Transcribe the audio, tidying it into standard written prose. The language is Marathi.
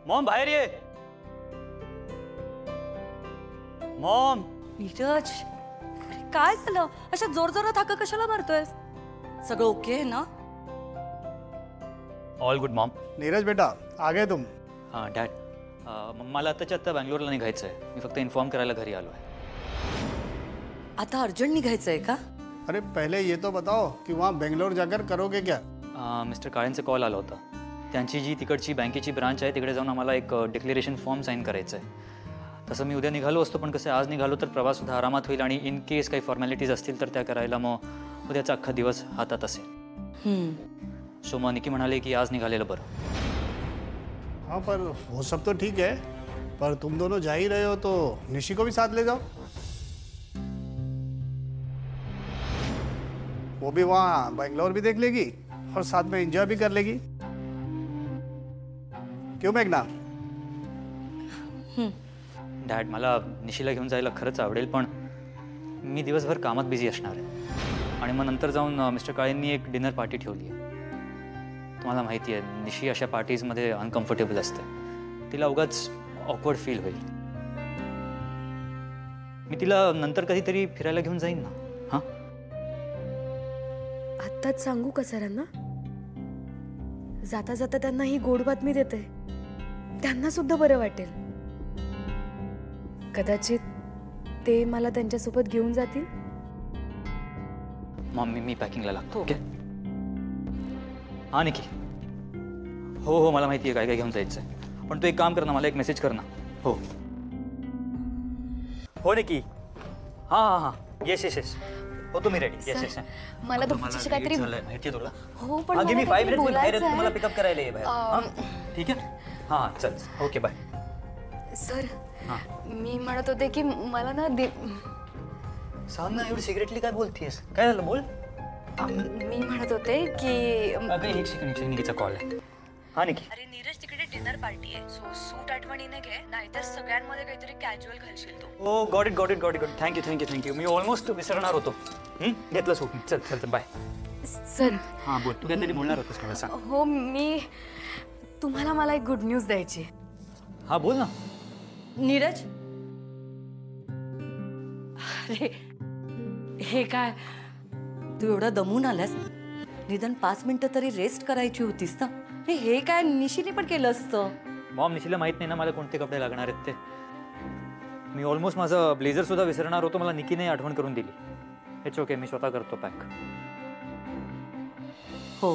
मॉम बाहेर ये. मॉम. नीरज, काय झालं? अशा जोरजोरात हाका कशाला मारतोयस? सगळं ओके आहे ना? All good Maugham. नीरज बेटा, आ गए तुम? हां डॅड, मला आत्ताच्या आत्ता बँगलोरला निघायचं आहे. मी फक्त इन्फॉर्म करायला घरी आलो आहे. आता अर्जंट निघायचंय का? अरे पहले ये तो बताओ कि वहाँ बेंगलोर जाकर करोगे क्या? मिस्टर काळेंचा कॉल आला होता. त्यांची जी तिकडची बँकेची ब्रांच आहे तिकडे जाऊन आम्हाला एक डिक्लेरेशन फॉर्म साईन करायचं आहे. तसं मी उद्या निघालो असतो, पण कसं आज निघालो तर प्रवाससुद्धा आरामात होईल आणि इन केस काही फॉर्मॅलिटीज असतील तर त्या करायला मग उद्याचा अख्खा दिवस हातात असेल. सो मग निकी म्हणाले की आज निघालेलं बरं. हाँ पर वो सब तो ठीक है, पर तुम दोनों जा ही रहे हो तो निशी को भी साथ ले जाओ. वो भी वहाँ बेंगलोर भी देख लेगी और साथ में एंजॉय भी कर लेगी. क्यों मेघना? डॅड, मला निशीला घेऊन जायला खरंच आवडेल, पण मी दिवसभर कामात बिझी असणार आहे. आणि मग नंतर जाऊन मिस्टर काळेंनी एक डिनर पार्टी ठेवली आहे. तुम्हाला माहिती आहे निशी अशा पार्टीजमध्ये अनकम्फर्टेबल असते. तिला उगाच ऑकवर्ड फील होईल. मी तिला नंतर कधीतरी फिरायला घेऊन जाईन ना. हां, आत्ताच सांगू का सरांना? जाता जाता त्यांना ही गोड बातमी देते. त्यांना सुद्धा बरं वाटेल. कदाचित ते मला त्यांच्यासोबत घेऊन जातील. मम्मी मी पॅकिंगला लागतो. ओके. हां निकी. हो मला माहिती आहे काय काय घेऊन जायचं आहे, पण तू एक काम कर ना, मला एक मेसेज कर ना. हो निकी. हां येस येस येस. हो तुम्ही रेडी? Yes yes. मला तुमच्याशी काहीतरी माहिती आहे तुला? हो पण आधी मी 5 मिनिट बाहेर बोलायचं तुम्हाला आहे. पिकअप करायला ये बाहेर. ठीक आहे. हां चल. Okay bye. सर, मी म्हणत होते की मला ना सांग ना, एवढी सिक्रेटली काय बोलतेस? काय झालं बोल. मी म्हणत होते की एक सेकंड निकीचा कॉल आहे. हां निकी. अरे नीरज, तिकडे डिनर पार्टी आहे. सो सूट आठवणीने घे, नाहीतर सगळ्यांमध्ये काहीतरी कॅज्युअल घालशील तू. Oh got it. थँक्यू. मी ऑलमोस्ट विसरणार होतो. घेतलं सूट. चल बाय. सर. हां बोल. तू काहीतरी बोलणार होतस मला, सांग. हो, मी तुम्हाला मला एक गुड न्यूज द्यायची. हां बोल ना. नीरज, अरे हे काय, तू एवढा दमून आलास? निदान 5 मिनिटं तरी रेस्ट करायची होतीस ना. हे काय निशीने पण केलं असतं. मॉम, निशीला माहित नाही ना मला कोणते कपडे लागणार आहेत ते. मी ऑलमोस्ट माझं ब्लेझर सुद्धा विसरणार होतो. मला निकीने आठवण करून दिली. इट्स ओके, मी स्वतः करतो पॅक. हो